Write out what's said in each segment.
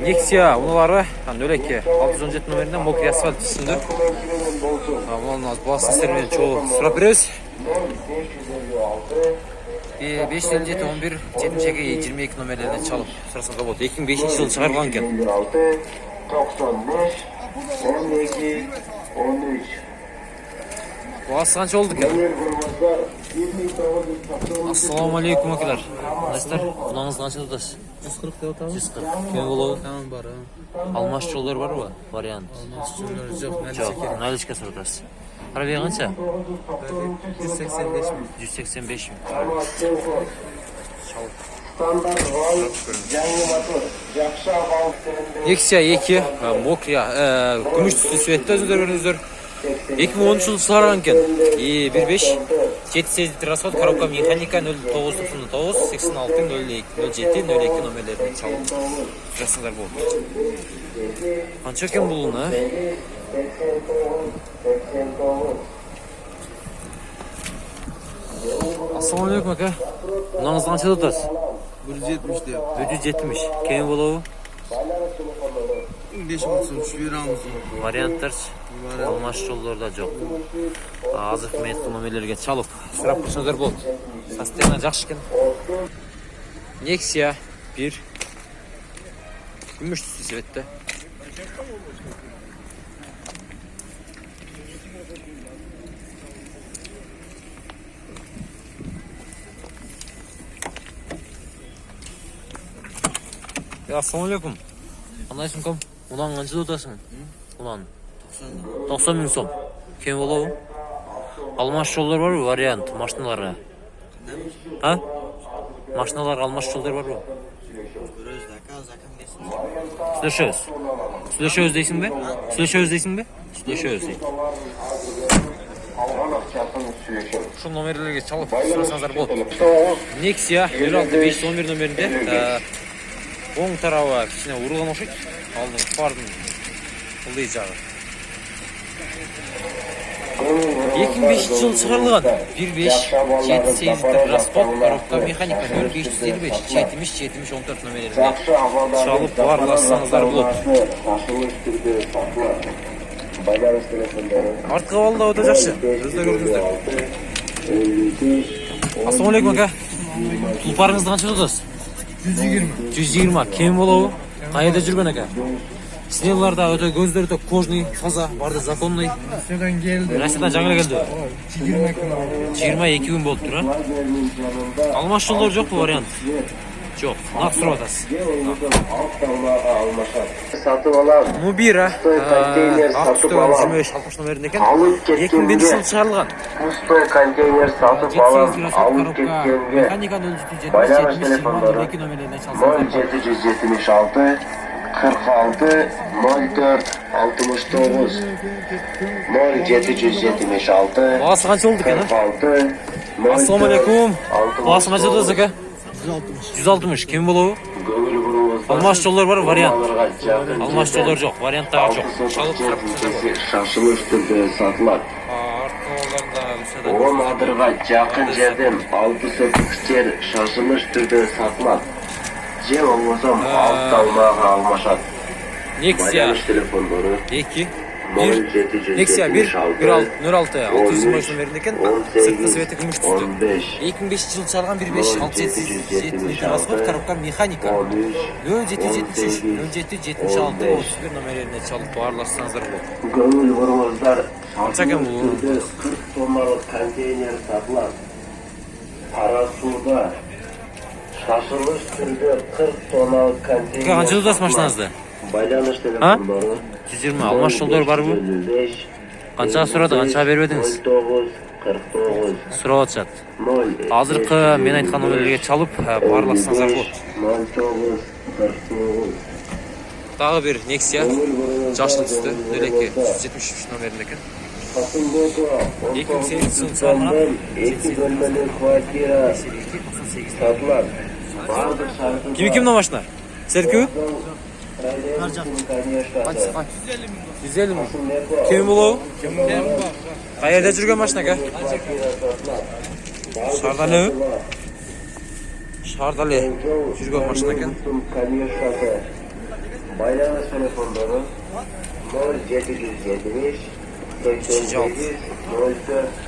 Nexia unaları nölekke 617 номеринен Mokri asfalt üstünde. Bunun baсын істермен çoğu сұрап береміз. 557 11 72 22 номерлерден çalıp сұрасаңызға болады. 2005 жылы шығарылған екен. 95 12 13 Басы қанша oldu екен? Ассалаумалейкум акелер. Қайсыздар? Құнаңыз қанша тұтасыз? 140 деп атамын. 140. Кем болуы? Tamam бар. Алмаш жолдар бар ба? Вариант. Алмаш жолдар жоқ. Жоқ, наличка сұратасыз. Пробег қанша? 185 мың. 185 мың. Nexia 2, Mokria, күміш түсті светті өзіңдер көріңіздер. 2013 жылы шығарған екен. 1.5, 7 литр расход, коробка механика 0999 86 02 02 номерлеріне çalып жасыңдар болды. Қанша екен бұл ұны? Ассалаумалейкум ака. Мынаңыз қанша тұтасыз? 170 деп. 170. Кем болуы? 5 мың сом жібереміз. Варианттар алмаш жолдарда жоқ. Азық метр номерлерге çalып сұрап тұрсаңыздар болды. Состояние жақсы екен. Nexia 1. Күміш түсті светті. Ассалаумалейкум. Қандай кім? Ұнан қанша тұтасың? Ұнан 90 мың сом. Кем болуы? Алмаш жолдар бар ба? Вариант машиналарға. Ha? Машиналарға алмаш жолдар бар ба? Слышөз. Слышөз дейсің бе? Слышөз дейсің бе? Слышөз дейді. Şu номерлерге çalып сұрасаңыздар болады. Nexia 16511 номерінде оң тарауы кішкене ұрылған ұқсайды. Алдың фардың ылдый жағы. 2005 жылы шығарылған 1.5 7 литр расход, коробка механика 0555 70 70 14 номерлеріне çalып барласаңыздар болады. Артқы алда өте жақсы. Өздер көрдіңіздер. Ассалаумалейкум ака. Тұлпарыңызды қанша тұтасыз? 120. 120. Кем болуы? Қайда жүрген ака? Снелларда өте көздері өте кожный, таза, барды законный. Сенен келді. Россиядан жаңа келді. 22 күн. 22 күн болып тұр. Алмаш жолдар жоқ бұл вариант? Жоқ. Нақ сұрап атасыз. Сатып алам. Мубира. Сатып алам. 23-60 номерінде екен. 2001 жылы шығарылған. Пустой контейнер сатып алам. Алып кеткенге. Механика 0770 22 номерлеріне çalсаңыздар. 0776 46 04 69 0776 Басы қанша болды екен? 46 Ассалаумалейкум. Басы қанша тұтасыз ака? 160. Кем болуы? Алмаш жолдар бар, вариант. Алмаш жолдар жоқ, варианттағы жоқ. Çalып сұрап шашылыш түрде сатылады. Он адырға жақын жерден алты сөткіштер шашылыш түрде сатылады. Же болмасам алты алмаға алмашады. Nexia телефондары 2 Nexia 1 06 623 номерінде екен. Сыртқы светі күміш түсті. 2005 жылы шығарылған 1.5 литр расход, коробка механика 0773 07 76 31 номерлеріне çalып барласаңыздар болады. Көңіл бұрыңыздар. Қанша екен бұл? 40 тонналық контейнер сатылады. Қарасуда шашылыш түрде 40 тонналық контейнер. Қанша тұтасыз машинаңызды? Байланыш телефондары 120. Алмаш жолдар бар бұл? Қаншаға сұрады, қаншаға беріп едіңіз? 09 49 Сұрап атшады. Азырқы мен айтқан номерлерге çalып барласаңыздар болады. 09 49 Тағы бір Nexia жасыл түсті, нөлекке 173 номерінде екен. 2008 жылы шығарылған 2 бөлмелі квартира сатылады. Кім мына машина? Серкеу? 150 мың. Кем болуы? Қайерде жүрген машина ка? Шардалы жүрген машина екен. Байланış telefonları 0770 88 04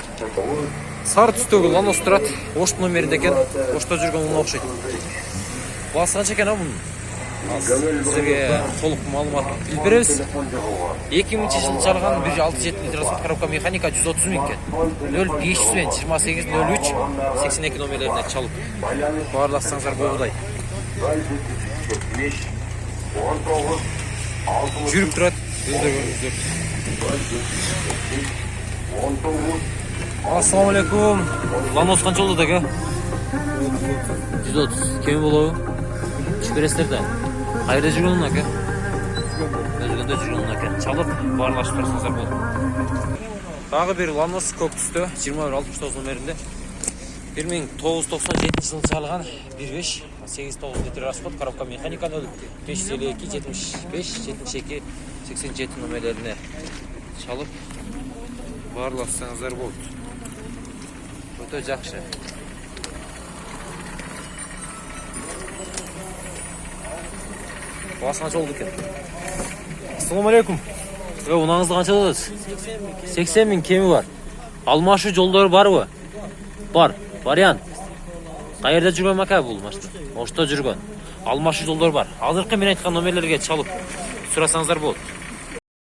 Сары түстөгү Ланос турат. Ошт номеринде экен. Ошто жүргөн уна окшойт. Басы канча экен бунун? Сизерге толук маалымат билип беребиз. 2000-жылы чалган 1.67 литр расход коробка механика 130 000 экен. 0500 мен 2803 82 номерлерине чалып баарласаңыздар болудай. Жүрүп турат. Өздөрүңүздөр. Ассаламу алейкум. Ланос канча болду деге? 130. Кем болобу? Бересиздер да. Кайда жүргөн ака? Өзгөндө жүргөн ака. Чалып баарлашып турсаңыздар болот. Дагы бир Ланос көк түстө 2169 номеринде 1997 жылы чалган 1.5 8.9 литр расход коробка механика 0552 75 72 87 номерлерине чалып баарласаңыздар болот. Өтө жакшы. Басы канча болду экен? Ассаламу алейкум. Унаңызды канча аласыз? 80 000 кеми бар. Алмашуу жолдору барбы? Бар. Вариант. Кайерде жүргөн ака бул машина? Ошто жүргөн. Алмашуу жолдору бар. Азыркы мен айткан номерлерге чалып сурасаңыздар болот.